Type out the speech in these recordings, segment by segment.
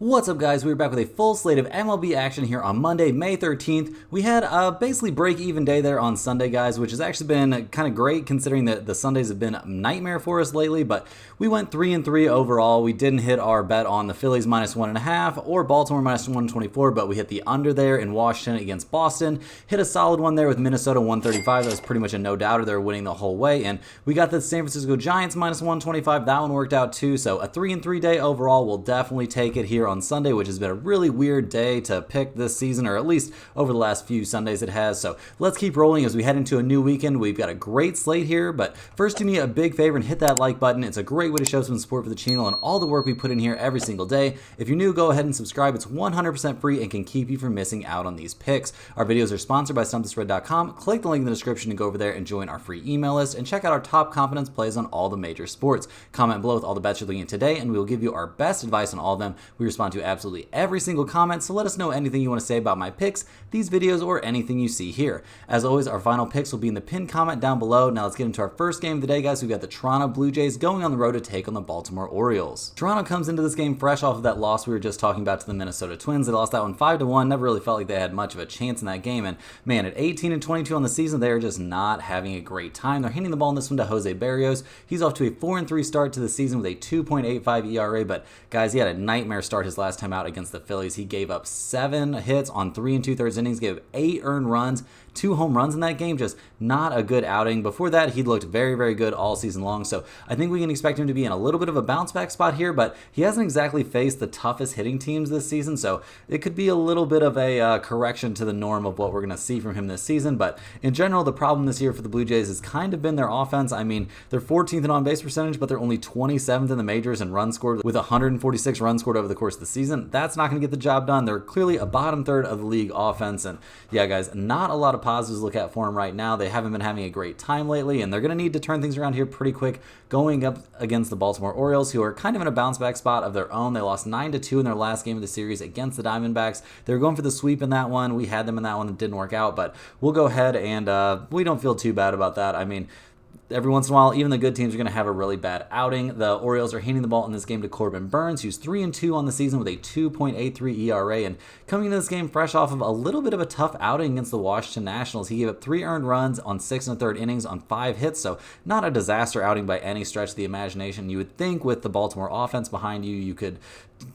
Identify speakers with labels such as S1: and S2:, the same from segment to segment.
S1: What's up, guys? We're back with a full slate of MLB action here on Monday, May 13th. We had a basically break-even day there on Sunday, guys, which has actually been kind of great considering that the Sundays have been a nightmare for us lately, but we went 3-3 overall. We didn't hit our bet on the Phillies -1.5 or Baltimore -124, but we hit the under there in Washington against Boston. Hit a solid one there with Minnesota 135. That was pretty much a no-doubter. They were winning the whole way, and we got the San Francisco Giants -125. That one worked out too, so a 3-3 day overall. We'll definitely take it here on Sunday, which has been a really weird day to pick this season, or at least over the last few Sundays it has. So let's keep rolling as we head into a new weekend. We've got a great slate here, but first do me a big favor and hit that like button. It's a great way to show some support for the channel and all the work we put in here every single day. If you're new, go ahead and subscribe. It's 100% free and can keep you from missing out on these picks. Our videos are sponsored by StumpTheSpread.com. Click the link in the description to go over there and join our free email list and check out our top confidence plays on all the major sports. Comment below with all the bets you're looking at today, and we will give you our best advice on all of them. We respond to absolutely every single comment, so let us know anything you want to say about my picks, these videos, or anything you see here. As always, our final picks will be in the pinned comment down below. Now let's get into our first game of the day, guys. We've got the Toronto Blue Jays going on the road to take on the Baltimore Orioles. Toronto comes into this game fresh off of that loss we were just talking about to the Minnesota Twins. They lost that one 5-1. Never really felt like they had much of a chance in that game, and man, at 18-22 on the season, they are just not having a great time. They're handing the ball in this one to Jose Barrios. He's off to a 4-3 start to the season with a 2.85 ERA, but guys, he had a nightmare start his last time out against the Phillies. He gave up 7 hits on 3 2/3 innings, gave up 8 earned runs, 2 home runs in that game. Just not a good outing. Before that, he'd looked very, very good all season long. So I think we can expect him to be in a little bit of a bounce back spot here, but he hasn't exactly faced the toughest hitting teams this season. So it could be a little bit of a correction to the norm of what we're going to see from him this season. But in general, the problem this year for the Blue Jays has kind of been their offense. I mean, they're 14th in on-base percentage, but they're only 27th in the majors in runs scored with 146 runs scored over the course of the season. That's not going to get the job done. They're clearly a bottom third of the league offense. And yeah, guys, not a lot of positives to look at for him right now. They haven't been having a great time lately, and they're going to need to turn things around here pretty quick going up against the Baltimore Orioles, who are kind of in a bounce back spot of their own. They lost 9-2 in their last game of the series against the Diamondbacks. They were going for the sweep in that one. We had them in that one. It didn't work out, but we'll go ahead and we don't feel too bad about that. I mean, every once in a while, even the good teams are going to have a really bad outing. The Orioles are handing the ball in this game to Corbin Burns, who's 3-2 on the season with a 2.83 ERA, and coming into this game fresh off of a little bit of a tough outing against the Washington Nationals. He gave up 3 earned runs on 6 1/3 innings on 5 hits, so not a disaster outing by any stretch of the imagination. You would think with the Baltimore offense behind you, you could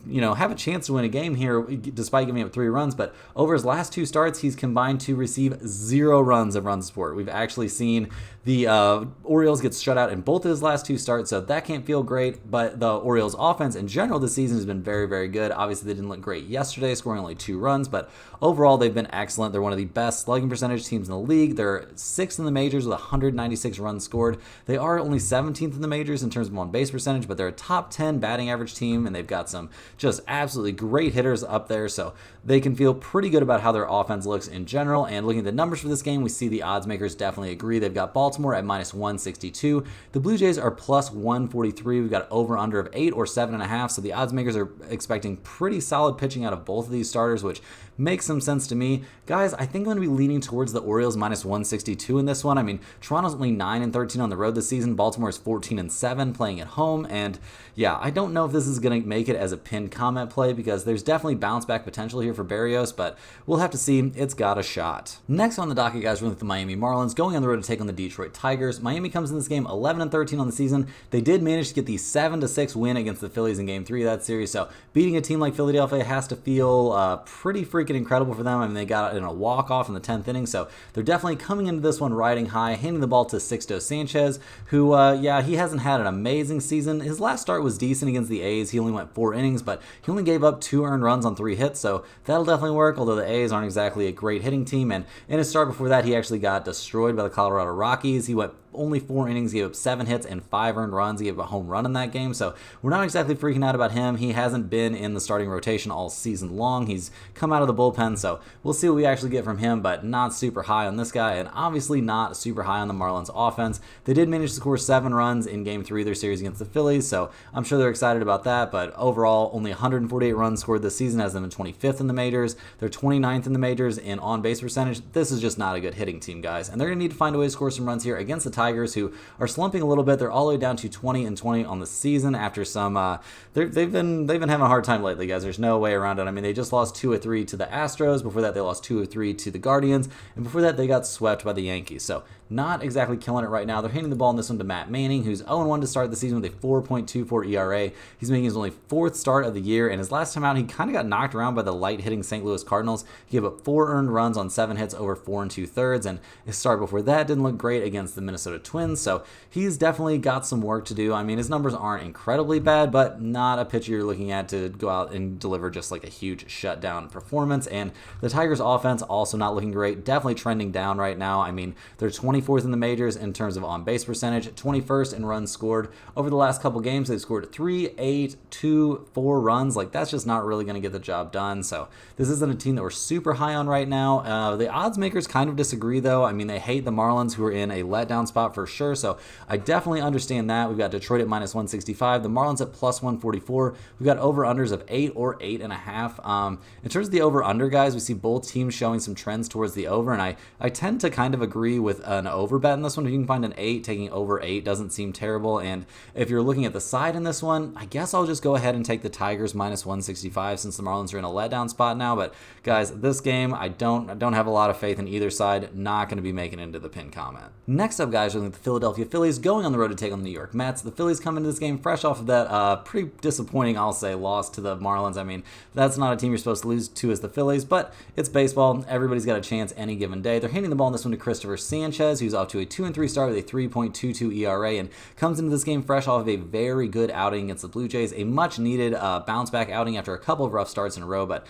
S1: have a chance to win a game here despite giving up 3 runs, but over his last 2 starts, he's combined to receive 0 runs of run support. We've actually seen the Orioles get shut out in both of his last 2 starts, so that can't feel great, but the Orioles offense in general this season has been very, very good. Obviously, they didn't look great yesterday, scoring only 2 runs, but overall, they've been excellent. They're one of the best slugging percentage teams in the league. They're 6th in the majors with 196 runs scored. They are only 17th in the majors in terms of on-base percentage, but they're a top 10 batting average team, and they've got some just absolutely great hitters up there, so they can feel pretty good about how their offense looks in general. And looking at the numbers for this game, we see the odds makers definitely agree. They've got Baltimore at -162. The Blue Jays are +143. We've got over-under of 8 or 7.5, so the odds makers are expecting pretty solid pitching out of both of these starters, which makes some sense to me. Guys, I think I'm going to be leaning towards the Orioles -162 in this one. I mean, Toronto's only 9-13 on the road this season. Baltimore's 14-7 playing at home, and yeah, I don't know if this is going to make it as a pinned comment play because there's definitely bounce back potential here for Barrios, but we'll have to see. It's got a shot. Next on the docket, guys, we're with the Miami Marlins going on the road to take on the Detroit Tigers. Miami comes in this game 11-13 on the season. They did manage to get the 7-6 win against the Phillies in Game 3 of that series, so beating a team like Philadelphia has to feel pretty freaking incredible for them. I mean, they got it in a walk-off in the 10th inning, so they're definitely coming into this one riding high, handing the ball to Sixto Sanchez, who, he hasn't had an amazing season. His last start was decent against the A's. He only went 4 innings, but he only gave up 2 earned runs on 3 hits, so that'll definitely work, although the A's aren't exactly a great hitting team. And in his start before that, he actually got destroyed by the Colorado Rockies. He went only 4 innings, gave up 7 hits and 5 earned runs. He gave up a home run in that game, so we're not exactly freaking out about him. He hasn't been in the starting rotation all season long. He's come out of the bullpen, so we'll see what we actually get from him, but not super high on this guy, and obviously not super high on the Marlins offense. They did manage to score 7 runs in Game 3 of their series against the Phillies, so I'm sure they're excited about that, but overall, only 148 runs scored this season, has them in 25th in the majors. They're 29th in the majors in on-base percentage. This is just not a good hitting team, guys, and they're going to need to find a way to score some runs here against the Tigers. Tigers, who are slumping a little bit. They're all the way down to 20-20 on the season after some. They've been having a hard time lately, guys. There's no way around it. I mean, they just lost 2-3 to the Astros. Before that, they lost 2-3 to the Guardians, and before that, they got swept by the Yankees. So not exactly killing it right now. They're handing the ball in this one to Matt Manning, who's 0-1 to start the season with a 4.24 ERA. He's making his only fourth start of the year, and his last time out, he kind of got knocked around by the light-hitting St. Louis Cardinals. He gave up 4 earned runs on 7 hits over 4 2/3, and his start before that didn't look great against the Minnesota Twins, so he's definitely got some work to do. I mean, his numbers aren't incredibly bad, but not a pitcher you're looking at to go out and deliver just like a huge shutdown performance. And the Tigers' offense also not looking great, definitely trending down right now. I mean, they're 24th in the majors in terms of on-base percentage, 21st in runs scored. Over the last couple games, they've scored 3, 8, 2, 4 runs. Like, that's just not really going to get the job done. So this isn't a team that we're super high on right now. The odds makers kind of disagree, though. I mean, they hate the Marlins, who are in a letdown spot for sure. So I definitely understand that. We've got Detroit at -165, the Marlins at +144. We've got over-unders of 8 or 8.5. In terms of the over-under, guys, we see both teams showing some trends towards the over, and I tend to kind of agree with an over bet in this one. If you can find an 8, taking over 8 doesn't seem terrible. And if you're looking at the side in this one, I guess I'll just go ahead and take the Tigers -165 since the Marlins are in a letdown spot now. But guys, this game, I don't have a lot of faith in either side. Not going to be making it into the pin comment. Next up, guys, we're looking at the Philadelphia Phillies going on the road to take on the New York Mets. The Phillies come into this game fresh off of that pretty disappointing, I'll say, loss to the Marlins. I mean, that's not a team you're supposed to lose to as the Phillies, but it's baseball. Everybody's got a chance any given day. They're handing the ball in this one to Christopher Sanchez, who's off to a 2-3 start with a 3.22 ERA and comes into this game fresh off of a very good outing against the Blue Jays, a much-needed bounce-back outing after a couple of rough starts in a row, but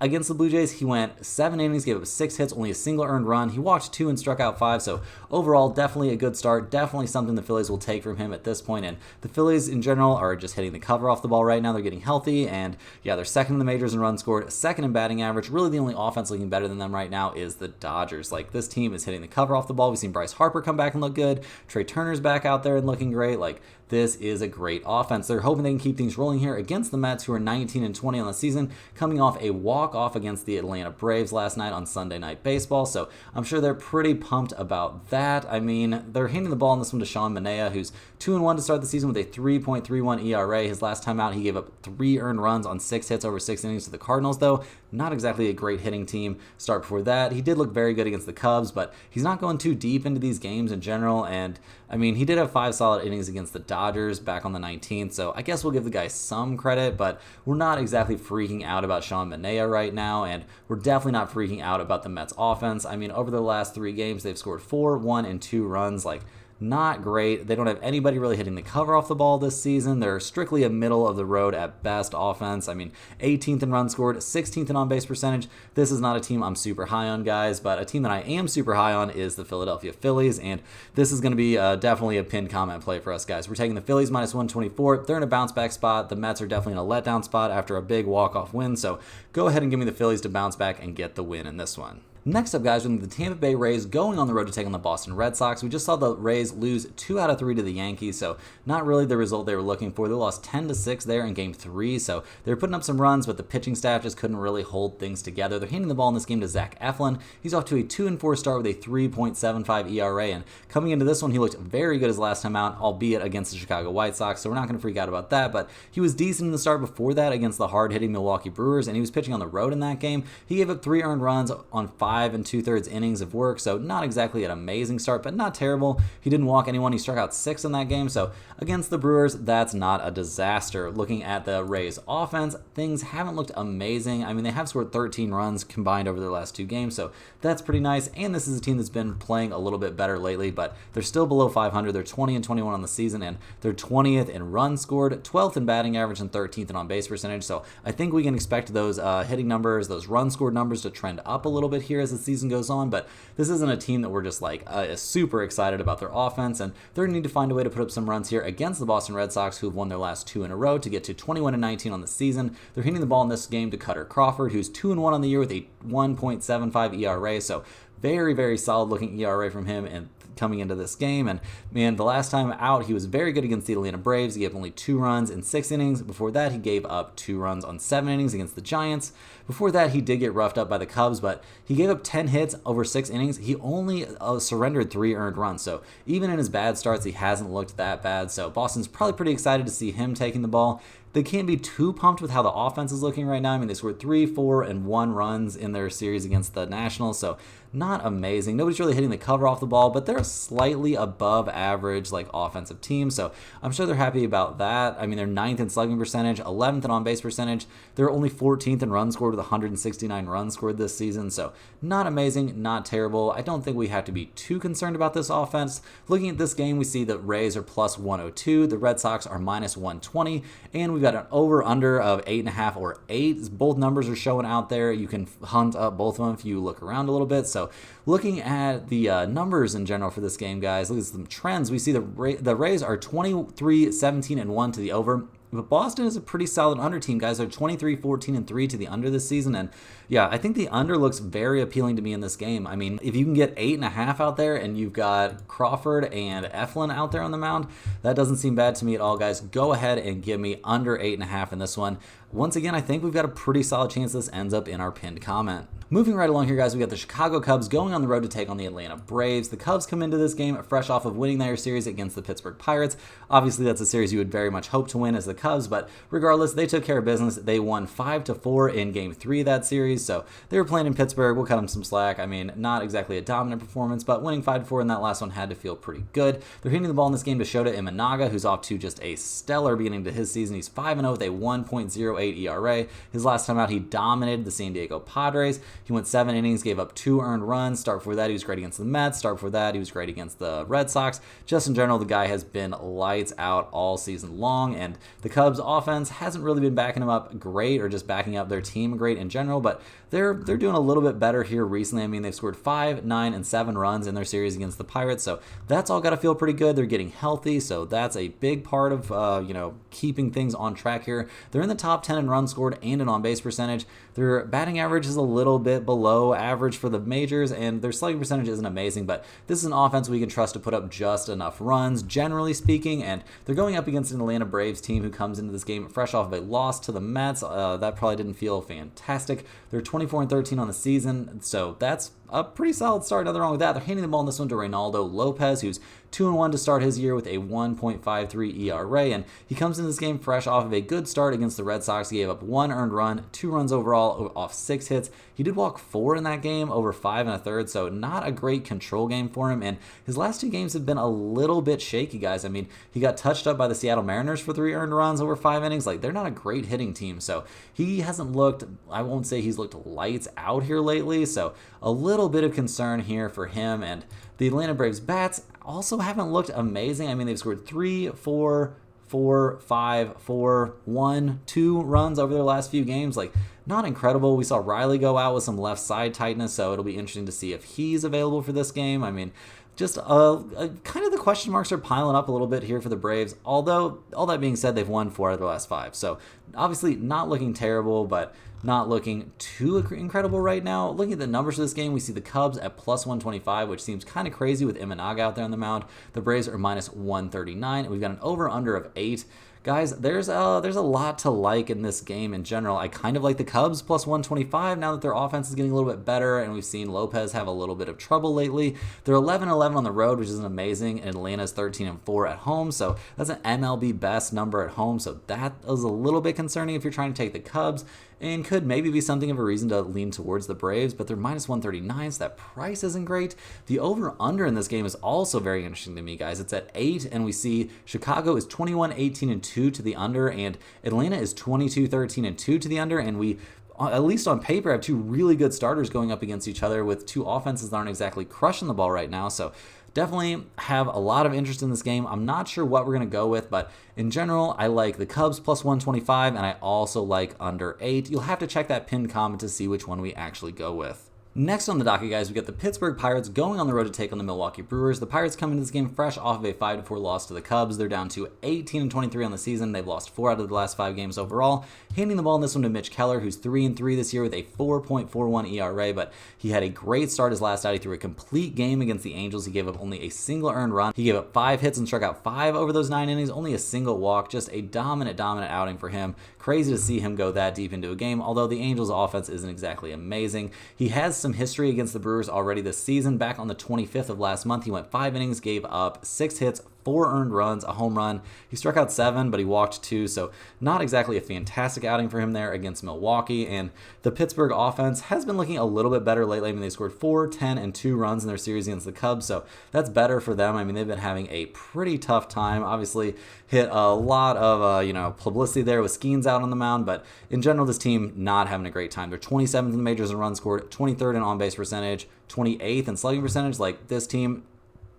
S1: against the Blue Jays, he went 7 innings, gave up 6 hits, only a single earned run. He walked 2 and struck out 5, so overall, definitely a good start. Definitely something the Phillies will take from him at this point. And the Phillies, in general, are just hitting the cover off the ball right now. They're getting healthy, and yeah, they're second in the majors in runs scored, second in batting average. Really, the only offense looking better than them right now is the Dodgers. Like, this team is hitting the cover off the ball. We've seen Bryce Harper come back and look good. Trey Turner's back out there and looking great. Like, this is a great offense. They're hoping they can keep things rolling here against the Mets, who are 19-20 on the season, coming off a walk-off against the Atlanta Braves last night on Sunday Night Baseball. So I'm sure they're pretty pumped about that. I mean, they're handing the ball in this one to Sean Manaea, who's 2-1 to start the season with a 3.31 ERA. His last time out, he gave up 3 earned runs on 6 hits over 6 innings to the Cardinals, though. Not exactly a great hitting team. Start before that, he did look very good against the Cubs, but he's not going too deep into these games in general. And I mean, he did have 5 solid innings against the Dodgers back on the 19th, so I guess we'll give the guy some credit, but we're not exactly freaking out about Sean Manaea right now, and we're definitely not freaking out about the Mets offense. I mean, over the last 3 games, they've scored 4, 1, and 2 runs. Like, not great. They don't have anybody really hitting the cover off the ball this season. They're strictly a middle of the road at best offense. I mean, 18th in runs scored, 16th in on-base percentage. This is not a team I'm super high on, guys, but a team that I am super high on is the Philadelphia Phillies, and this is going to be definitely a pinned comment play for us, guys. We're taking the Phillies -124. They're in a bounce-back spot. The Mets are definitely in a letdown spot after a big walk-off win, so go ahead and give me the Phillies to bounce back and get the win in this one. Next up, guys, we're the Tampa Bay Rays going on the road to take on the Boston Red Sox. We just saw the Rays lose 2 out of 3 to the Yankees, so not really the result they were looking for. They lost 10-6 there in Game 3, so they were putting up some runs, but the pitching staff just couldn't really hold things together. They're handing the ball in this game to Zach Eflin. He's off to a 2-4 start with a 3.75 ERA, and coming into this one, he looked very good his last time out, albeit against the Chicago White Sox, so we're not going to freak out about that, but he was decent in the start before that against the hard-hitting Milwaukee Brewers, and he was pitching on the road in that game. He gave up 3 earned runs on 5 2/3 innings of work, so not exactly an amazing start, but not terrible. He didn't walk anyone. He struck out 6 in that game, so against the Brewers, that's not a disaster. Looking at the Rays offense, things haven't looked amazing. I mean, they have scored 13 runs combined over their last 2 games, so that's pretty nice, and this is a team that's been playing a little bit better lately, but they're still below 500. They're 20-21 on the season, and they're 20th in runs scored, 12th in batting average, and 13th in on-base percentage, so I think we can expect those hitting numbers, those run scored numbers to trend up a little bit here as the season goes on, but this isn't a team that we're just like super excited about their offense, and they're going to need to find a way to put up some runs here against the Boston Red Sox, who have won their last 2 in a row to get to 21-19 on the season. They're hitting the ball in this game to Cutter Crawford, who's 2-1 on the year with a 1.75 ERA, so very, very solid looking ERA from him, and coming into this game. And man, the last time out, he was very good against the Atlanta Braves. He gave only 2 runs in 6 innings. Before that, he gave up 2 runs on 7 innings against the Giants. Before that, he did get roughed up by the Cubs, but he gave up 10 hits over 6 innings. He only surrendered 3 earned runs. So even in his bad starts, he hasn't looked that bad. So Boston's probably pretty excited to see him taking the ball. They can't be too pumped with how the offense is looking right now. I mean, they scored 3, 4, and 1 runs in their series against the Nationals, so not amazing. Nobody's really hitting the cover off the ball, but they're a slightly above average offensive team, so I'm sure they're happy about that. I mean, they're 9th in slugging percentage, 11th in on-base percentage. They're only 14th in runs scored with 169 runs scored this season, so not amazing, not terrible. I don't think we have to be too concerned about this offense. Looking at this game, we see the Rays are plus 102, the Red Sox are minus 120, and we've got an over-under of 8.5 or 8. Both numbers are showing out there. You can hunt up both of them if you look around a little bit. So looking at the numbers in general for this game, guys, look at some trends. We see the Rays are 23, 17, and 1 to the over. But Boston is a pretty solid under team, guys. They're 23, 14, and 3 to the under this season. And yeah, I think the under looks very appealing to me in this game. I mean, if you can get 8.5 out there and you've got Crawford and Eflin out there on the mound, that doesn't seem bad to me at all, guys. Go ahead and give me under 8.5 in this one. Once again, I think we've got a pretty solid chance this ends up in our pinned comment. Moving right along here, guys, we got the Chicago Cubs going on the road to take on the Atlanta Braves. The Cubs come into this game fresh off of winning their series against the Pittsburgh Pirates. Obviously, that's a series you would very much hope to win as the Cubs, but regardless, they took care of business. They won 5-4 in Game 3 of that series, so they were playing in Pittsburgh. We'll cut them some slack. I mean, not exactly a dominant performance, but winning 5-4 in that last one had to feel pretty good. They're hitting the ball in this game to Shota Imanaga, who's off to just a stellar beginning to his season. He's 5-0 with a 1.08 ERA. His last time out, he dominated the San Diego Padres. He went 7 innings, gave up 2 earned runs. Start before that, he was great against the Mets. Start before that, he was great against the Red Sox. Just in general, the guy has been lights out all season long, and the Cubs offense hasn't really been backing him up great or just backing up their team great in general, but they're doing a little bit better here recently. I mean, they've scored 5, 9, and 7 runs in their series against the Pirates, so that's all got to feel pretty good. They're getting healthy, so that's a big part of keeping things on track here. They're in the top 10 in runs scored and in on-base percentage. Their batting average is a little bit below average for the majors, and their slugging percentage isn't amazing, but this is an offense we can trust to put up just enough runs, generally speaking, and they're going up against an Atlanta Braves team who comes into this game fresh off of a loss to the Mets. That probably didn't feel fantastic. They're 24-13 on the season, so that's a pretty solid start. Nothing wrong with that. They're handing the ball in this one to Reynaldo Lopez, who's 2-1 to start his year with a 1.53 ERA, and he comes into this game fresh off of a good start against the Red Sox. He gave up 1 earned run, 2 runs overall off 6 hits. He did walk 4 in that game over 5 1/3, so not a great control game for him, and his last 2 games have been a little bit shaky, guys. I mean, he got touched up by the Seattle Mariners for 3 earned runs over 5 innings. They're not a great hitting team, so he hasn't looked, I won't say he's looked lights out here lately, so a little bit of concern here for him. And the Atlanta Braves bats also haven't looked amazing. I mean, they've scored 3, 4, 4, 5, 4, 1, 2 runs over their last few games. Not incredible. We saw Riley go out with some left side tightness, so it'll be interesting to see if he's available for this game. I mean, just kind of the question marks are piling up a little bit here for the Braves, although all that being said, they've won 4 out of their last 5. So obviously not looking terrible, but not looking too incredible right now. Looking at the numbers for this game, we see the Cubs at plus 125, which seems kind of crazy with Imanaga out there on the mound. The Braves are minus 139, and we've got an over-under of 8. Guys, there's a lot to like in this game in general. I kind of like the Cubs plus 125 now that their offense is getting a little bit better, and we've seen Lopez have a little bit of trouble lately. They're 11-11 on the road, which isn't amazing, and Atlanta's 13-4 at home, so that's an MLB best number at home, so that is a little bit concerning if you're trying to take the Cubs, and could maybe be something of a reason to lean towards the Braves, but they're minus 139, so that price isn't great. The over-under in this game is also very interesting to me, guys. It's at 8, and we see Chicago is 21-18-2 to the under, and Atlanta is 22-13-2 to the under, and we, at least on paper, have 2 really good starters going up against each other with 2 offenses that aren't exactly crushing the ball right now, so definitely have a lot of interest in this game. I'm not sure what we're going to go with, but in general, I like the Cubs plus 125, and I also like under 8. You'll have to check that pinned comment to see which one we actually go with. Next on the docket, guys, we got the Pittsburgh Pirates going on the road to take on the Milwaukee Brewers. The Pirates come into this game fresh off of a 5-4 loss to the Cubs. They're down to 18-23 on the season. They've lost 4 out of the last 5 games overall. Handing the ball in this one to Mitch Keller, who's 3-3 this year with a 4.41 ERA, but he had a great start his last out. He threw a complete game against the Angels. He gave up only a single earned run. He gave up 5 hits and struck out 5 over those 9 innings, only a single walk. Just a dominant outing for him. Crazy to see him go that deep into a game, although the Angels' offense isn't exactly amazing. He has some history against the Brewers already this season. Back on the 25th of last month, he went 5 innings, gave up 6 hits, 4 earned runs, a home run. He struck out 7, but he walked 2, so not exactly a fantastic outing for him there against Milwaukee. And the Pittsburgh offense has been looking a little bit better lately. I mean, they scored 4, 10, and 2 runs in their series against the Cubs, so that's better for them. I mean, they've been having a pretty tough time. Obviously, hit a lot of publicity there with Skeens out on the mound, but in general, this team not having a great time. They're 27th in the majors in runs scored, 23rd in on-base percentage, 28th in slugging percentage. Like, this team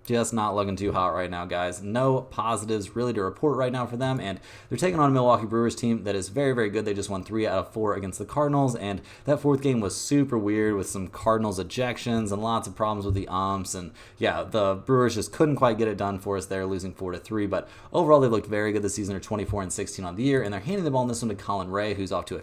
S1: just not looking too hot right now, guys. No positives really to report right now for them, and they're taking on a Milwaukee Brewers team that is very, very good. They just won 3 out of 4 against the Cardinals, and that 4th game was super weird with some Cardinals ejections and lots of problems with the umps, and yeah, the Brewers just couldn't quite get it done for us there, losing 4-3, but overall they looked very good this season. They're 24-16 on the year, and they're handing the ball in this one to Colin Ray, who's off to a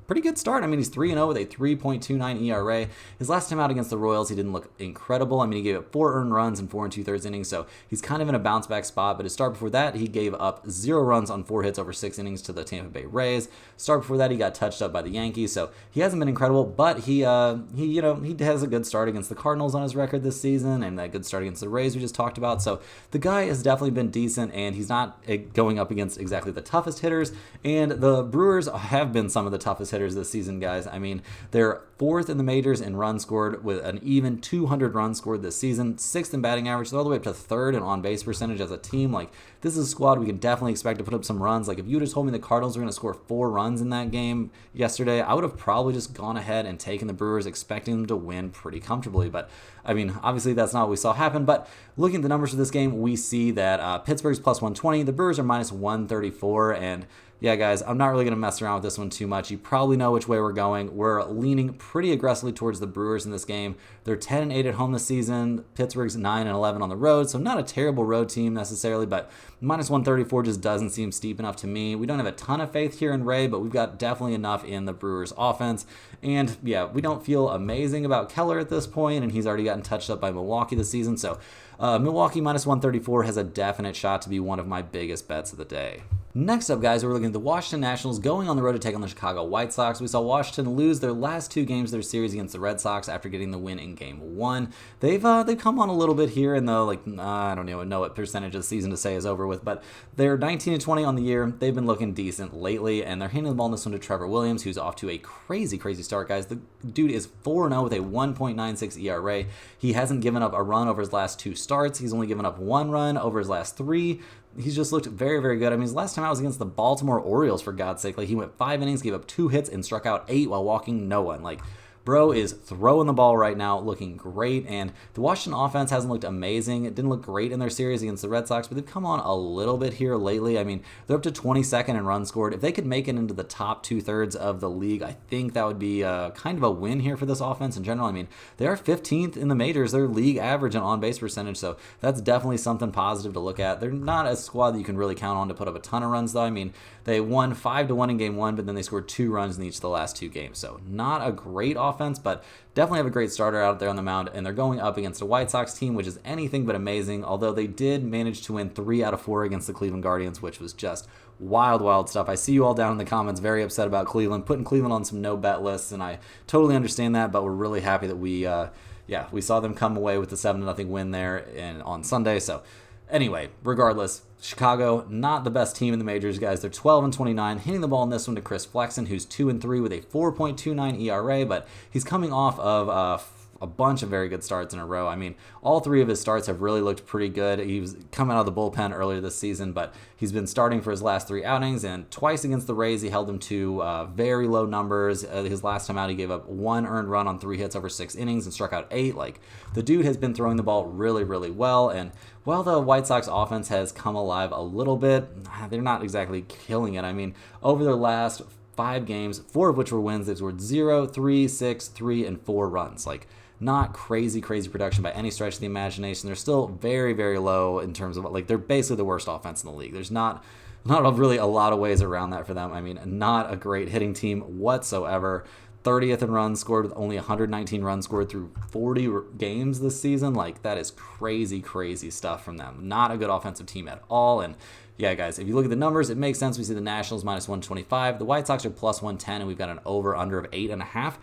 S1: pretty good start. I mean, he's 3-0 with a 3.29 ERA. His last time out against the Royals, he didn't look incredible. I mean, he gave up 4 earned runs in 4 2/3 innings, so he's kind of in a bounce back spot. But his start before that, he gave up 0 runs on 4 hits over 6 innings to the Tampa Bay Rays. Start before that, he got touched up by the Yankees, so he hasn't been incredible. But he has a good start against the Cardinals on his record this season, and that good start against the Rays we just talked about. So the guy has definitely been decent, and he's not going up against exactly the toughest hitters. And the Brewers have been some of the toughest hitters this season, guys. I mean, they're 4th in the majors in runs scored with an even 200 runs scored this season, 6th in batting average, so all the way up to 3rd in on-base percentage as a team. Like, this is a squad we can definitely expect to put up some runs. Like, if you just told me the Cardinals were going to score 4 runs in that game yesterday, I would have probably just gone ahead and taken the Brewers, expecting them to win pretty comfortably. But, I mean, obviously that's not what we saw happen. But looking at the numbers for this game, we see that Pittsburgh's plus 120, the Brewers are minus 134, and yeah, guys, I'm not really going to mess around with this one too much. You probably know which way we're going. We're leaning pretty aggressively towards the Brewers in this game. They're 10-8 at home this season. Pittsburgh's 9-11 on the road, so not a terrible road team necessarily, but minus 134 just doesn't seem steep enough to me. We don't have a ton of faith here in Ray, but we've got definitely enough in the Brewers offense. And yeah, we don't feel amazing about Keller at this point, and he's already gotten touched up by Milwaukee this season, so Milwaukee minus 134 has a definite shot to be one of my biggest bets of the day. Next up, guys, we're looking at the Washington Nationals going on the road to take on the Chicago White Sox. We saw Washington lose their last 2 games of their series against the Red Sox after getting the win in Game 1. They've come on a little bit here in the, I don't know what percentage of the season to say is over with, but they're 19-20 on the year. They've been looking decent lately, and they're handing the ball in this one to Trevor Williams, who's off to a crazy start, guys. The dude is 4-0 with a 1.96 ERA. He hasn't given up a run over his last 2 starts. He's only given up 1 run over his last 3. He's just looked very, very good. I mean, his last time out was against the Baltimore Orioles, for God's sake. Like, he went 5 innings, gave up 2 hits, and struck out 8 while walking no one. Like, bro is throwing the ball right now, looking great, and the Washington offense hasn't looked amazing. It didn't look great in their series against the Red Sox, but they've come on a little bit here lately. I mean, they're up to 22nd in runs scored. If they could make it into the top 2/3 of the league, I think that would be kind of a win here for this offense in general. I mean, they are 15th in the majors. They're league average in on-base percentage, so that's definitely something positive to look at. They're not a squad that you can really count on to put up a ton of runs, though. I mean, they won 5-1 in Game 1, but then they scored 2 runs in each of the last 2 games, so not a great offense, but definitely have a great starter out there on the mound, and they're going up against a White Sox team, which is anything but amazing, although they did manage to win 3 out of 4 against the Cleveland Guardians, which was just wild stuff. I see you all down in the comments very upset about Cleveland, putting Cleveland on some no-bet lists, and I totally understand that, but we're really happy that we saw them come away with the 7-0 win there on Sunday, so anyway, regardless, Chicago, not the best team in the majors, guys. They're 12-29, hitting the ball in this one to Chris Flexen, who's 2-3 with a 4.29 ERA, but he's coming off of a bunch of very good starts in a row. I mean, all 3 of his starts have really looked pretty good. He was coming out of the bullpen earlier this season, but he's been starting for his last 3 outings, and twice against the Rays, he held them to very low numbers. His last time out, he gave up 1 earned run on 3 hits over 6 innings and struck out 8. Like, the dude has been throwing the ball really well, and while the White Sox offense has come alive a little bit, they're not exactly killing it. I mean, over their last 5 games, 4 of which were wins. They've scored 0, 3, 6, 3, and 4 runs. Like, not crazy production by any stretch of the imagination. They're still very, very low in terms of, like, they're basically the worst offense in the league. There's not really a lot of ways around that for them. I mean, not a great hitting team whatsoever. 30th in runs scored with only 119 runs scored through 40 games this season. Like, that is crazy stuff from them. Not a good offensive team at all. And yeah, guys, if you look at the numbers, it makes sense. We see the Nationals minus 125. The White Sox are plus 110, and we've got an over-under of 8.5.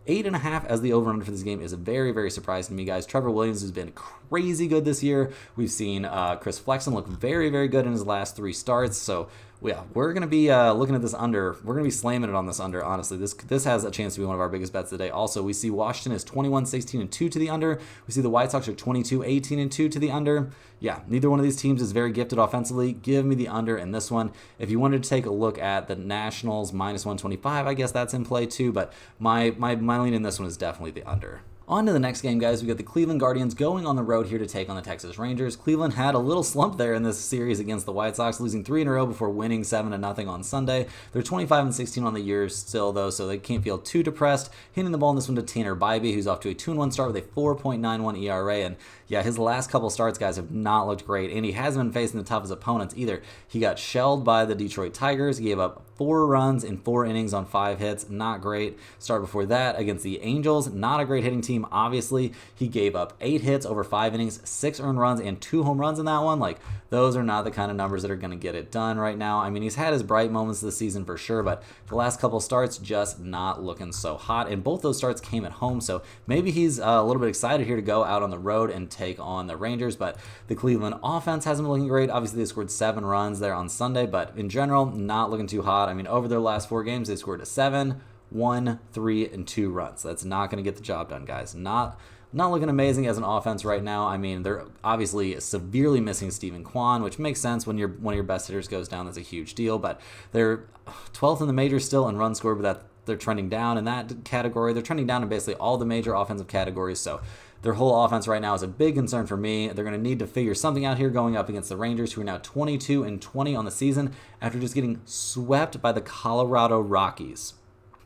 S1: 8.5 as the over-under for this game is very, very surprising to me, guys. Trevor Williams has been crazy good this year. We've seen Chris Flexen look very, very good in his last 3 starts. So, yeah, we're going to be looking at this under. We're going to be slamming it on this under, honestly. This has a chance to be one of our biggest bets today. Also, we see Washington is 21-16-2 to the under. We see the White Sox are 22-18-2 to the under. Yeah, neither one of these teams is very gifted offensively. Give me the under in this one. If you wanted to take a look at the Nationals minus 125, I guess that's in play too. But my lean in this one is definitely the under. On to the next game, guys. We got the Cleveland Guardians going on the road here to take on the Texas Rangers. Cleveland had a little slump there in this series against the White Sox, losing 3 in a row before winning 7-0 on Sunday. They're 25-16 on the year still, though, so they can't feel too depressed. Hitting the ball in this one to Tanner Bybee, who's off to a 2-1 start with a 4.91 ERA. And yeah, his last couple starts, guys, have not looked great, and he hasn't been facing the toughest opponents either. He got shelled by the Detroit Tigers. He gave up 4 runs in 4 innings on 5 hits. Not great. Start before that against the Angels. Not a great hitting team, obviously. He gave up 8 hits over 5 innings, 6 earned runs, and 2 home runs in that one. Like, those are not the kind of numbers that are going to get it done right now. I mean, he's had his bright moments this season for sure, but the last couple starts just not looking so hot, and both those starts came at home, so maybe he's a little bit excited here to go out on the road and take on the Rangers. But the Cleveland offense hasn't been looking great. Obviously, they scored 7 runs there on Sunday, but in general, not looking too hot. I mean, over their last 4 games, they scored 7, 1, 3, and 2 runs. That's not going to get the job done, guys. Not looking amazing as an offense right now. I mean, they're obviously severely missing Steven Kwan, which makes sense when one of your best hitters goes down. That's a huge deal. But they're 12th in the majors still in runs scored, but they're trending down in that category. They're trending down in basically all the major offensive categories. So their whole offense right now is a big concern for me. They're going to need to figure something out here going up against the Rangers, who are now 22-20 on the season after just getting swept by the Colorado Rockies.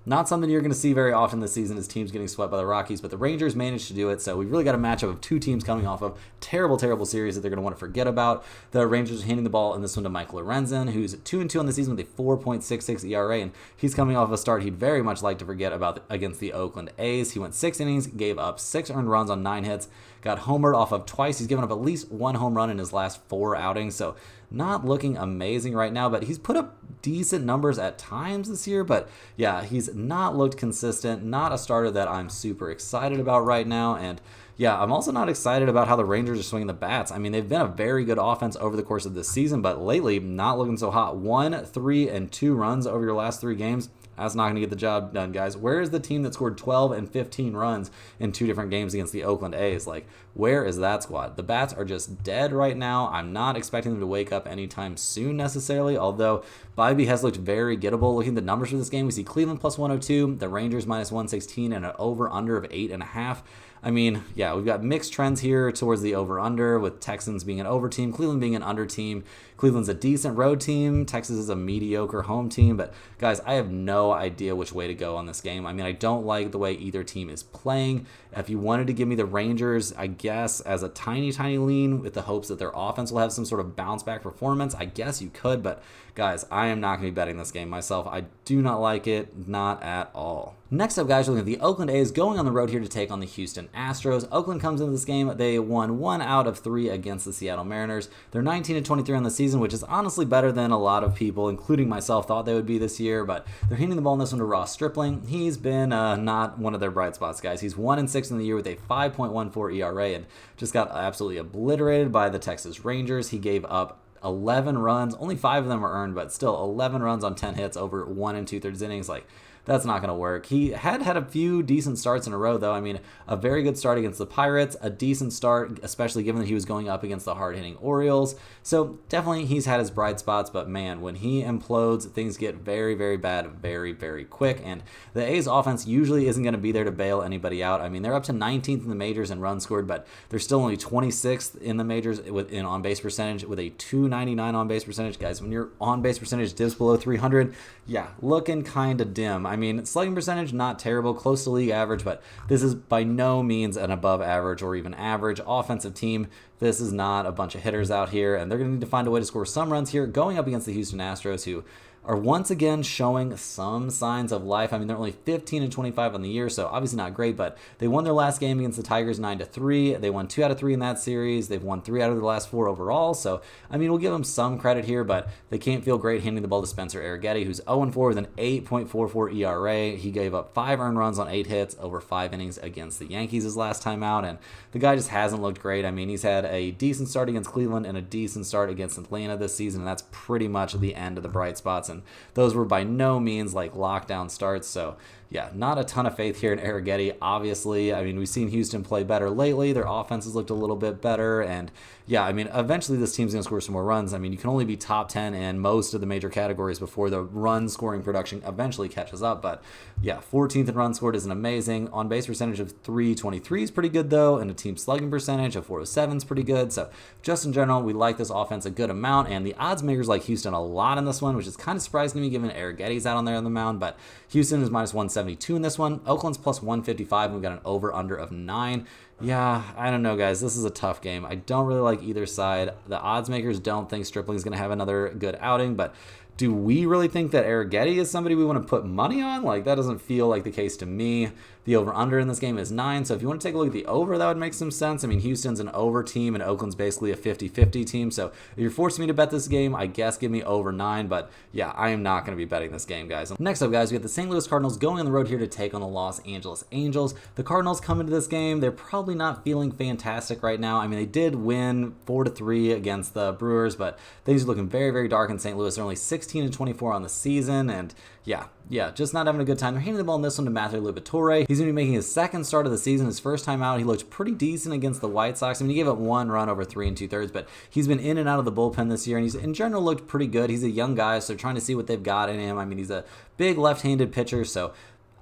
S1: Not something you're going to see very often this season is teams getting swept by the Rockies, but the Rangers managed to do it, so we've really got a matchup of 2 teams coming off of terrible series that they're going to want to forget about. The Rangers are handing the ball in this one to Michael Lorenzen, who's 2-2 on the season with a 4.66 ERA, and he's coming off a start he'd very much like to forget about against the Oakland A's. He went 6 innings, gave up 6 earned runs on 9 hits, got homered off of twice. He's given up at least 1 home run in his last 4 outings, so not looking amazing right now, but he's put up decent numbers at times this year. But yeah, he's not looked consistent, not a starter that I'm super excited about right now. And yeah, I'm also not excited about how the Rangers are swinging the bats. I mean, they've been a very good offense over the course of this season, but lately not looking so hot. 1, 3, and 2 runs over your last 3 games. That's not going to get the job done, guys. Where is the team that scored 12 and 15 runs in 2 different games against the Oakland A's? Like, where is that squad? The bats are just dead right now. I'm not expecting them to wake up anytime soon necessarily, although Bybee has looked very gettable. Looking at the numbers for this game, we see Cleveland plus 102, the Rangers minus 116, and an over-under of 8.5. I mean, yeah, we've got mixed trends here towards the over-under, with Texans being an over team, Cleveland being an under team. Cleveland's a decent road team. Texas is a mediocre home team. But, guys, I have no idea which way to go on this game. I mean, I don't like the way either team is playing. If you wanted to give me the Rangers, I guess, as a tiny lean with the hopes that their offense will have some sort of bounce-back performance, I guess you could. But, guys, I am not going to be betting this game myself. I do not like it, not at all. Next up, guys, we're looking at the Oakland A's going on the road here to take on the Houston Astros. Oakland comes into this game. They won 1 out of 3 against the Seattle Mariners. They're 19-23 on the season, which is honestly better than a lot of people, including myself, thought they would be this year. But they're handing the ball in this one to Ross Stripling. He's been not one of their bright spots, guys. He's 1-6 in the year with a 5.14 ERA and just got absolutely obliterated by the Texas Rangers. He gave up 11 runs. Only 5 of them were earned, but still 11 runs on 10 hits over 1 2/3 innings. Like, that's not going to work. He had a few decent starts in a row, though. I mean, a very good start against the Pirates, a decent start, especially given that he was going up against the hard-hitting Orioles. So definitely he's had his bright spots, but man, when he implodes, things get very, very bad very, very quick. And the A's offense usually isn't going to be there to bail anybody out. I mean, they're up to 19th in the majors in runs scored, but they're still only 26th in the majors in on-base percentage with a 299 on-base percentage. Guys, when your on-base percentage dips below 300, yeah, looking kind of dim. I mean, slugging percentage, not terrible, close to league average, but this is by no means an above average or even average offensive team. This is not a bunch of hitters out here, and they're going to need to find a way to score some runs here going up against the Houston Astros, who are once again showing some signs of life. I mean, they're only 15-25 on the year, so obviously not great, but they won their last game against the Tigers 9-3. They won 2 out of 3 in that series. They've won 3 out of the last 4 overall, so I mean, we'll give them some credit here, but they can't feel great handing the ball to Spencer Arrighetti, who's 0-4 with an 8.44 ERA. He gave up 5 earned runs on 8 hits over 5 innings against the Yankees his last time out, and the guy just hasn't looked great. I mean, he's had a decent start against Cleveland and a decent start against Atlanta this season, and that's pretty much the end of the bright spots, and those were by no means like lockdown starts. So yeah, not a ton of faith here in Arrighetti, obviously. I mean, we've seen Houston play better lately. Their offense has looked a little bit better. And yeah, I mean, eventually this team's going to score some more runs. I mean, you can only be top 10 in most of the major categories before the run scoring production eventually catches up. But yeah, 14th in runs scored isn't amazing. On base percentage of 323 is pretty good, though. And a team slugging percentage of 407 is pretty good. So just in general, we like this offense a good amount. And the odds makers like Houston a lot in this one, which is kind of surprising to me given Arrighetti's out on there on the mound. But Houston is minus 172 in this one. Oakland's plus 155, and we've got an over-under of 9. Yeah, I don't know, guys. This is a tough game. I don't really like either stripling The odds makers don't think Stripling is going to have another good outing, but do we really think that Arrighetti is somebody we want to put money on? Like, that doesn't feel like the case to me. The over-under in this game is 9, so if you want to take a look at the over, that would make some sense. I mean, Houston's an over team, and Oakland's basically a 50-50 team, so if you're forcing me to bet this game, I guess give me over 9, but yeah, I am not going to be betting this game, guys. Next up, guys, we have the St. Louis Cardinals going on the road here to take on the Los Angeles Angels. The Cardinals come into this game, they're probably not feeling fantastic right now. I mean, they did win 4-3 against the Brewers, but things are looking very, very dark in St. Louis. They're only 16-24 on the season, and yeah, just not having a good time. They're handing the ball in this one to Matthew Liberatore. He's going to be making his second start of the season. His first time out, he looked pretty decent against the White Sox. I mean, he gave up 1 run over 3 2/3, but he's been in and out of the bullpen this year, and he's in general looked pretty good. He's a young guy, so they're trying to see what they've got in him. I mean, he's a big left-handed pitcher, so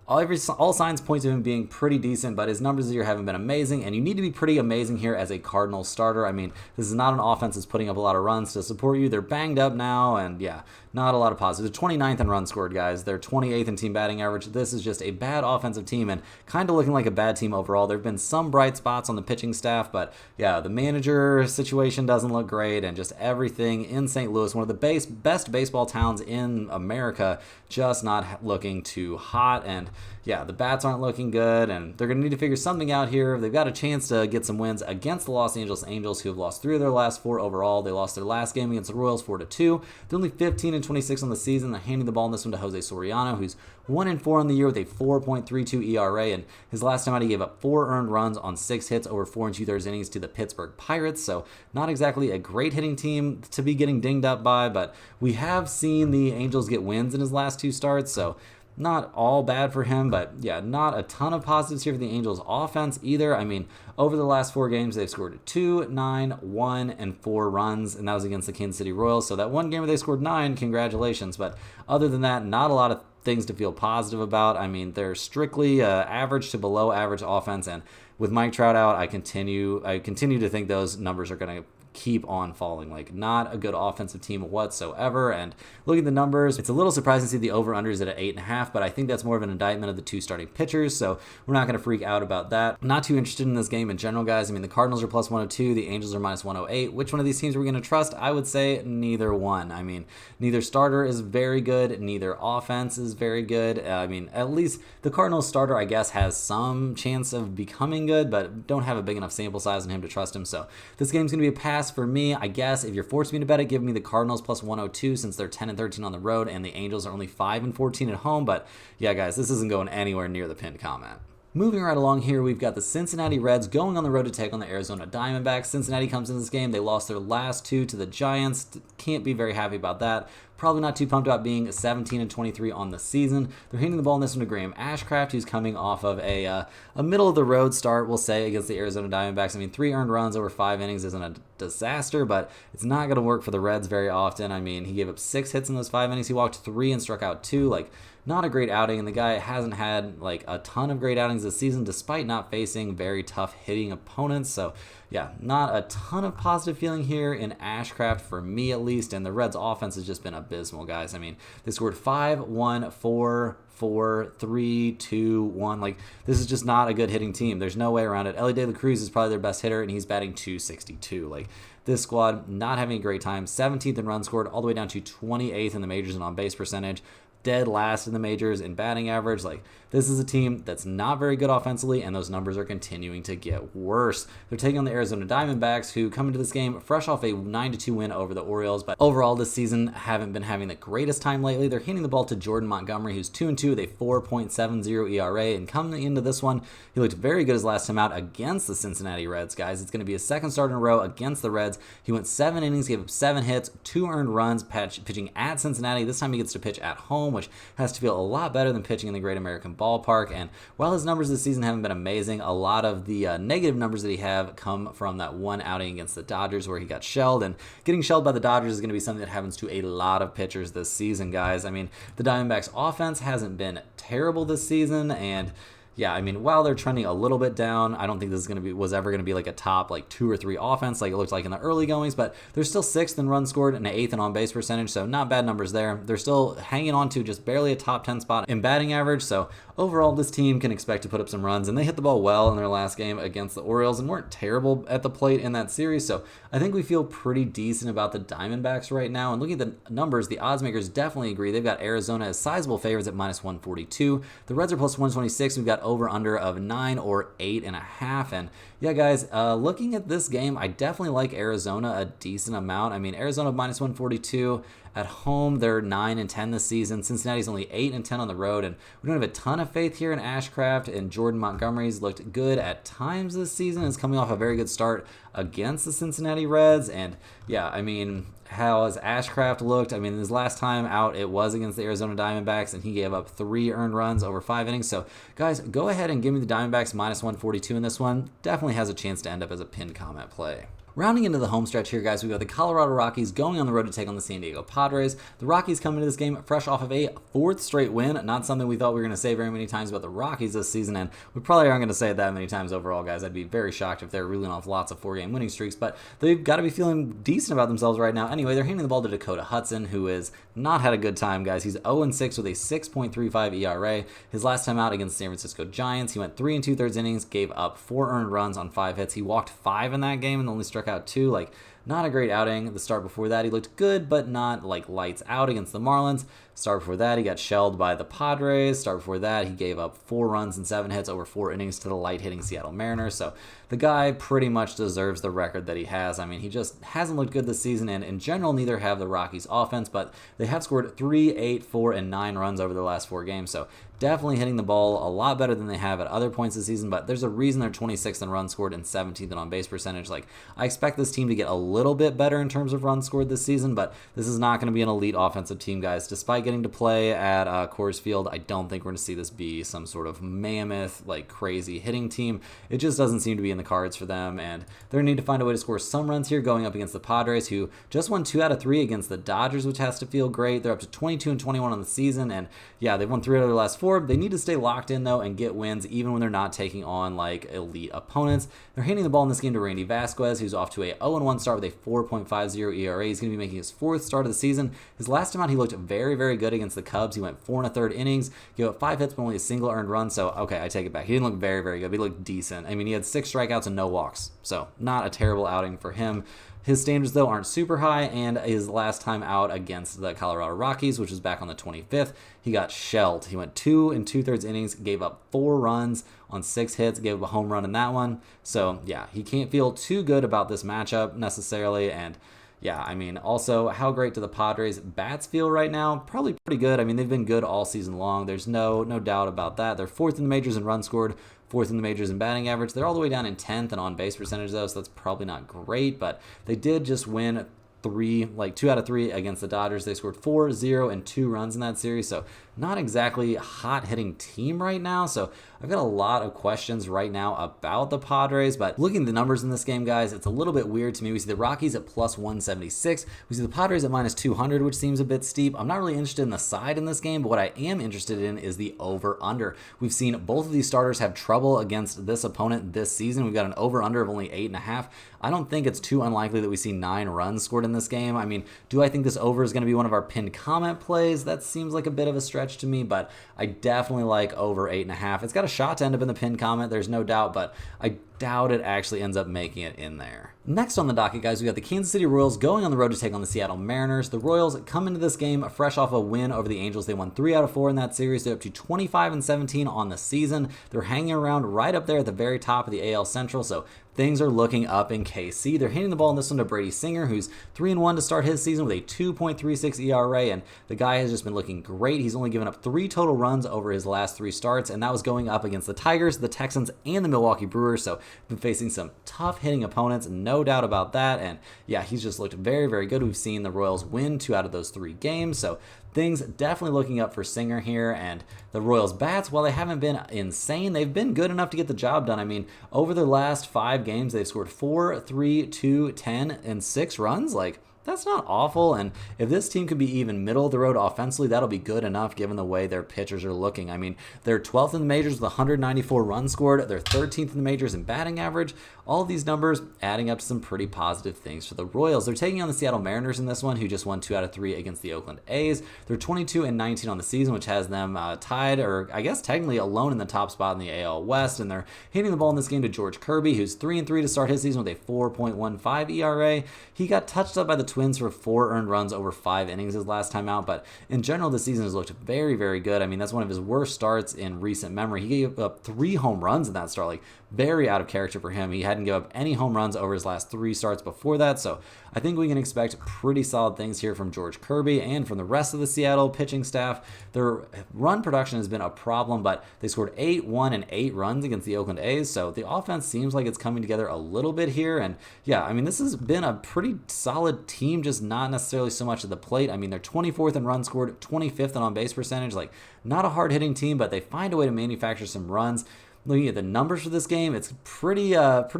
S1: all signs point to him being pretty decent, but his numbers this year haven't been amazing, and you need to be pretty amazing here as a Cardinals starter. I mean, this is not an offense that's putting up a lot of runs to support you. They're banged up now, and yeah, not a lot of positives. They're 29th in runs scored, guys. They're 28th in team batting average. This is just a bad offensive team and kind of looking like a bad team overall. There have been some bright spots on the pitching staff, but yeah, the manager situation doesn't look great, and just everything in St. Louis, one of the best baseball towns in America, just not looking too hot. And yeah, the bats aren't looking good, and they're going to need to figure something out here. They've got a chance to get some wins against the Los Angeles Angels, who have lost 3 of their last 4 overall. They lost their last game against the Royals 4-2. They're only 15-26 on the season. They're handing the ball in this one to Jose Soriano, who's 1-4 on the year with a 4.32 ERA, and his last time out he gave up 4 earned runs on 6 hits over 4 2/3 innings to the Pittsburgh Pirates. So not exactly a great hitting team to be getting dinged up by, but we have seen the Angels get wins in his last 2 starts, so not all bad for him, but yeah, not a ton of positives here for the Angels offense either. I mean, over the last 4 games, they've scored 2, 9, 1, and 4 runs, and that was against the Kansas City Royals. So that one game where they scored 9, congratulations. But other than that, not a lot of things to feel positive about. I mean, they're strictly average to below average offense, and with Mike Trout out, I continue to think those numbers are going to keep on falling. Like, not a good offensive team whatsoever. And looking at the numbers, it's a little surprising to see the over-unders at 8.5, but I think that's more of an indictment of the 2 starting pitchers, so we're not going to freak out about that. Not too interested in this game in general, guys. I mean, the Cardinals are plus 102, the Angels are minus 108. Which one of these teams are we going to trust? I would say neither one. I mean, neither starter is very good, neither offense is very good. I mean, at least the Cardinals starter, I guess, has some chance of becoming good, but don't have a big enough sample size on him to trust him, so this game's going to be a pass for me. I guess if you're forcing me to bet it, give me the Cardinals plus 102 since they're 10-13 on the road and the Angels are only 5-14 at home. But yeah, guys, this isn't going anywhere near the pinned comment. Moving right along here, we've got the Cincinnati Reds going on the road to take on the Arizona Diamondbacks. Cincinnati comes in this game. They lost their last 2 to the Giants. Can't be very happy about that. Probably not too pumped about being 17-23 on the season. They're handing the ball in this one to Graham Ashcraft, who's coming off of a middle-of-the-road start, we'll say, against the Arizona Diamondbacks. I mean, 3 earned runs over 5 innings isn't a disaster, but it's not going to work for the Reds very often. I mean, he gave up 6 hits in those 5 innings. He walked 3 and struck out 2. Like, not a great outing, and the guy hasn't had like a ton of great outings this season despite not facing very tough hitting opponents. So yeah, not a ton of positive feeling here in Ashcraft for me at least, and the Reds offense has just been abysmal, guys. I mean, they scored 5, 1, 4, 4, 3, 2, 1. Like, this is just not a good hitting team. There's no way around it. Elly De La Cruz is probably their best hitter, and he's batting .262. Like, this squad not having a great time. 17th in runs scored, all the way down to 28th in the majors in on-base percentage. Dead last in the majors in batting average. Like, this is a team that's not very good offensively, and those numbers are continuing to get worse. They're taking on the Arizona Diamondbacks, who come into this game fresh off a 9-2 win over the Orioles, but overall this season haven't been having the greatest time lately. They're handing the ball to Jordan Montgomery, who's 2-2 with a 4.70 ERA, and coming into this one, he looked very good his last time out against the Cincinnati Reds, guys. It's going to be his second start in a row against the Reds. He went 7 innings, gave up 7 hits, 2 earned runs, pitching at Cincinnati. This time he gets to pitch at home, which has to feel a lot better than pitching in the Great American Ballpark. And while his numbers this season haven't been amazing, a lot of the negative numbers that he have come from that one outing against the Dodgers where he got shelled. And getting shelled by the Dodgers is going to be something that happens to a lot of pitchers this season, guys. I mean, the Diamondbacks offense hasn't been terrible this season, and yeah, I mean, while they're trending a little bit down, I don't think this is was ever going to be like a top 2 or 3 offense like it looked like in the early goings, but they're still 6th in runs scored and 8th in on-base percentage, so not bad numbers there. They're still hanging on to just barely a top 10 spot in batting average, so overall this team can expect to put up some runs, and they hit the ball well in their last game against the Orioles and weren't terrible at the plate in that series, so I think we feel pretty decent about the Diamondbacks right now. And looking at the numbers, the odds makers definitely agree. They've got Arizona as sizable favorites at -142. The Reds are +126. We've got over-under of 9 or 8.5. And yeah, guys, looking at this game, I definitely like Arizona a decent amount. I mean, Arizona -142. At home, they're 9-10 this season. Cincinnati's only 8-10 on the road, and we don't have a ton of faith here in Ashcraft. And Jordan Montgomery's looked good at times this season. Is coming off a very good start against the Cincinnati Reds. And yeah, I mean, how has Ashcraft looked? I mean, his last time out, it was against the Arizona Diamondbacks, and he gave up 3 earned runs over 5 innings. So, guys, go ahead and give me the Diamondbacks -142 in this one. Definitely has a chance to end up as a pinned comment play. Rounding into the home stretch here, guys, we've got the Colorado Rockies going on the road to take on the San Diego Padres. The Rockies come into this game fresh off of a 4th straight win. Not something we thought we were going to say very many times about the Rockies this season, and we probably aren't going to say it that many times overall, guys. I'd be very shocked if they're reeling off lots of 4-game winning streaks, but they've got to be feeling decent about themselves right now. Anyway, they're handing the ball to Dakota Hudson, who has not had a good time, guys. He's 0-6 with a 6.35 ERA. His last time out against the San Francisco Giants, he went 3 2/3 innings, gave up 4 earned runs on 5 hits. He walked 5 in that game and only struck out 2. Like, not a great outing. The start before that, he looked good, but not like lights out against the Marlins. Start before that, he got shelled by the Padres. Start before that, he gave up 4 runs and 7 hits over 4 innings to the light-hitting Seattle Mariners. So the guy pretty much deserves the record that he has. I mean, he just hasn't looked good this season, and in general, neither have the Rockies offense, but they have scored 3, 8, 4, and 9 runs over the last 4 games. So definitely hitting the ball a lot better than they have at other points this season, but there's a reason they're 26th in runs scored and 17th in on-base percentage. Like, I expect this team to get a little bit better in terms of runs scored this season, but this is not going to be an elite offensive team, guys. Despite getting to play at Coors Field, I don't think we're going to see this be some sort of mammoth, like, crazy hitting team. It just doesn't seem to be in the cards for them, and they're going to need to find a way to score some runs here going up against the Padres, who just won 2 out of 3 against the Dodgers, which has to feel great. They're up to 22-21 on the season, and yeah, they've won 3 out of their last 4. They need to stay locked in, though, and get wins even when they're not taking on, like, elite opponents. They're handing the ball in this game to Randy Vasquez, who's off to a 0-1 start with a 4.50 ERA. He's going to be making his 4th start of the season. His last time out, he looked very, very good against the Cubs. He went 4 1/3 innings, gave up 5 hits, but only a single earned run. So, okay, I take it back. He didn't look very, very good, but he looked decent. I mean, he had 6 strikeouts and no walks, so not a terrible outing for him. His standards, though, aren't super high, and his last time out against the Colorado Rockies, which was back on the 25th, he got shelled. He went 2 2/3 innings, gave up 4 runs on 6 hits, gave up a home run in that one. So, yeah, he can't feel too good about this matchup necessarily, and yeah, I mean, also, how great do the Padres bats feel right now? Probably pretty good. I mean, they've been good all season long. There's no doubt about that. They're 4th in the majors in runs scored, 4th in the majors in batting average. They're all the way down in 10th in on-base percentage, though, so that's probably not great, but they did just win 2 out of 3 against the Dodgers. They scored 4, 0, and 2 runs in that series, so not exactly a hot-hitting team right now. So I've got a lot of questions right now about the Padres, but looking at the numbers in this game, guys, it's a little bit weird to me. We see the Rockies at plus 176. We see the Padres at minus 200, which seems a bit steep. I'm not really interested in the side in this game, but what I am interested in is the over-under. We've seen both of these starters have trouble against this opponent this season. We've got an over-under of only 8.5. I don't think it's too unlikely that we see 9 runs scored in this game. I mean, do I think this over is going to be one of our pinned comment plays? That seems like a bit of a stretch to me, but I definitely like over 8.5. It's got a shot to end up in the pinned comment, there's no doubt, but I doubt it actually ends up making it in there. Next on the docket, guys, we got the Kansas City Royals going on the road to take on the Seattle Mariners. The Royals come into this game fresh off a win over the Angels. They won 3 out of 4 in that series. They're up to 25-17 on the season. They're hanging around right up there at the very top of the AL Central, so things are looking up in KC. They're hitting the ball in this one to Brady Singer, who's 3-1 to start his season with a 2.36 ERA, and the guy has just been looking great. He's only given up 3 total runs over his last 3 starts, and that was going up against the Tigers, the Texans, and the Milwaukee Brewers, so been facing some tough hitting opponents, no doubt about that, and yeah, he's just looked very, very good. We've seen the Royals win 2 out of those 3 games, so things definitely looking up for Singer here, and the Royals bats, while they haven't been insane, they've been good enough to get the job done. I mean, over their last 5 games, they've scored 4, 3, 2, 10, and 6 runs. Like, that's not awful, and if this team could be even middle of the road offensively, that'll be good enough given the way their pitchers are looking. I mean, they're 12th in the majors with 194 runs scored. They're 13th in the majors in batting average. All of these numbers adding up to some pretty positive things for the Royals. They're taking on the Seattle Mariners in this one, who just won 2 out of 3 against the Oakland A's. They're 22-19 on the season, which has them tied, or I guess technically alone in the top spot in the AL West, and they're hitting the ball in this game to George Kirby, who's 3-3 to start his season with a 4.15 ERA. He got touched up by the Twins for 4 earned runs over 5 innings his last time out, but in general, this season has looked very, very good. I mean, that's one of his worst starts in recent memory. He gave up 3 home runs in that start, like very out of character for him. He hadn't given up any home runs over his last 3 starts before that, so I think we can expect pretty solid things here from George Kirby and from the rest of the Seattle pitching staff. Their run production has been a problem, but they scored 8, 1, and 8 runs against the Oakland A's, so the offense seems like it's coming together a little bit here, and yeah, I mean, this has been a pretty solid team, just not necessarily so much at the plate. I mean, they're 24th in runs scored, 25th in on-base percentage, like not a hard-hitting team, but they find a way to manufacture some runs. Looking at the numbers for this game, it's pretty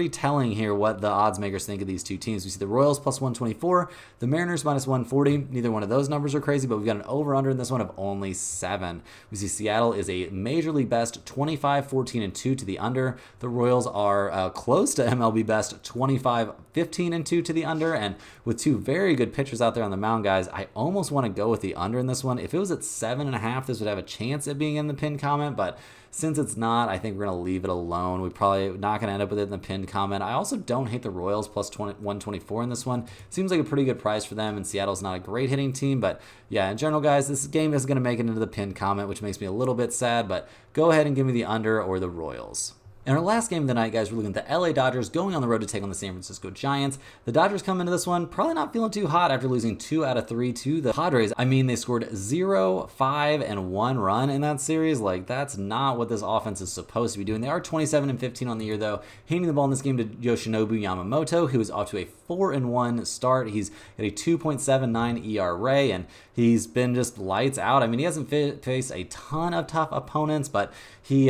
S1: telling here what the odds makers think of these two teams. We see the Royals plus 124, the Mariners minus 140. Neither one of those numbers are crazy, but we've got an over-under in this one of only 7. We see Seattle is a major league best 25, 14, and 2 to the under. The Royals are close to MLB best 25, 15, and 2 to the under, and with 2 very good pitchers out there on the mound, guys, I almost want to go with the under in this one. If it was at 7.5, this would have a chance at being in the pinned comment, but since it's not, I think we're going to leave it alone. We're probably not going to end up with it in the pinned comment. I also don't hate the Royals plus 124 in this one. Seems like a pretty good price for them, and Seattle's not a great hitting team. But yeah, in general, guys, this game is going to make it into the pinned comment, which makes me a little bit sad. But go ahead and give me the under or the Royals. In our last game of the night, guys, we're looking at the LA Dodgers going on the road to take on the San Francisco Giants. The Dodgers come into this one probably not feeling too hot after losing 2 out of 3 to the Padres. I mean, they scored 0, 5, and 1 run in that series. Like, that's not what this offense is supposed to be doing. They are 27-15 on the year, though. Handing the ball in this game to Yoshinobu Yamamoto, who is off to a 4-1 start. He's at a 2.79 ERA, and he's been just lights out. I mean, he hasn't faced a ton of tough opponents, but he,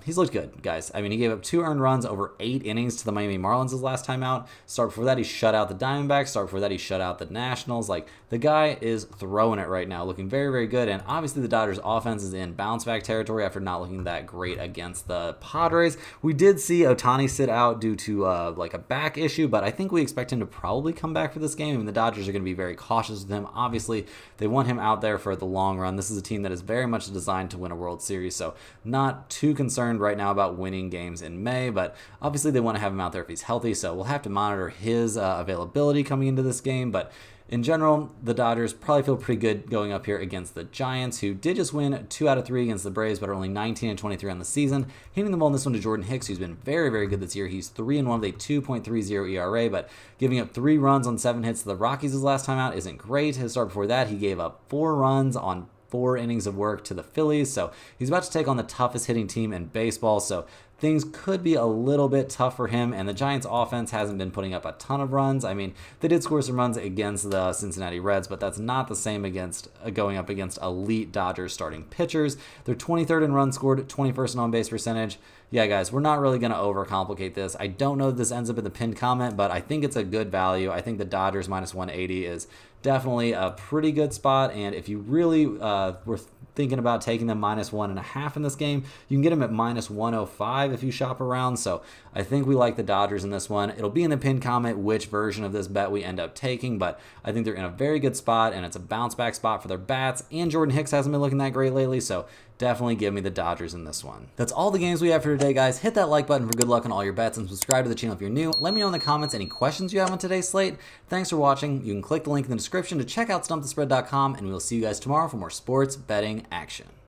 S1: he's looked good, guys. I mean, he gave up 2 earned runs over 8 innings to the Miami Marlins his last time out. Start before that, he shut out the Diamondbacks. Start before that, he shut out the Nationals. Like, the guy is throwing it right now, looking very, very good. And obviously, the Dodgers' offense is in bounce-back territory after not looking that great against the Padres. We did see Ohtani sit out due to a back issue, but I think we expect him to probably come back for this game. I mean, the Dodgers are going to be very cautious with him. Obviously, they want him out there for the long run. This is a team that is very much designed to win a World Series, so not too concerned right now about winning games in May, but obviously they want to have him out there if he's healthy, so we'll have to monitor his availability coming into this game. But in general, the Dodgers probably feel pretty good going up here against the Giants, who did just win 2 out of 3 against the Braves, but are only 19-23 on the season. Handing the ball in this one to Jordan Hicks, who's been very, very good this year. He's 3-1 with a 2.30 ERA, but giving up 3 runs on 7 hits to the Rockies his last time out isn't great. His start before that, he gave up 4 runs on 4 innings of work to the Phillies, so he's about to take on the toughest hitting team in baseball, so things could be a little bit tough for him, and the Giants offense hasn't been putting up a ton of runs. I mean, they did score some runs against the Cincinnati Reds, but that's not the same against going up against elite Dodgers starting pitchers. They're 23rd in runs scored, 21st in on-base percentage. Yeah, guys, we're not really going to overcomplicate this. I don't know if this ends up in the pinned comment, but I think it's a good value. I think the Dodgers minus 180 is definitely a pretty good spot, and if you really were thinking about taking them minus 1.5 in this game, you can get them at minus 105 if you shop around. So I think we like the Dodgers in this one. It'll be in the pinned comment which version of this bet we end up taking, but I think they're in a very good spot, and it's a bounce back spot for their bats, and Jordan Hicks hasn't been looking that great lately, so definitely give me the Dodgers in this one. That's all the games we have for today, guys. Hit that like button for good luck on all your bets, and subscribe to the channel if you're new. Let me know in the comments any questions you have on today's slate. Thanks for watching. You can click the link in the description to check out StumpTheSpread.com, and we'll see you guys tomorrow for more sports betting action.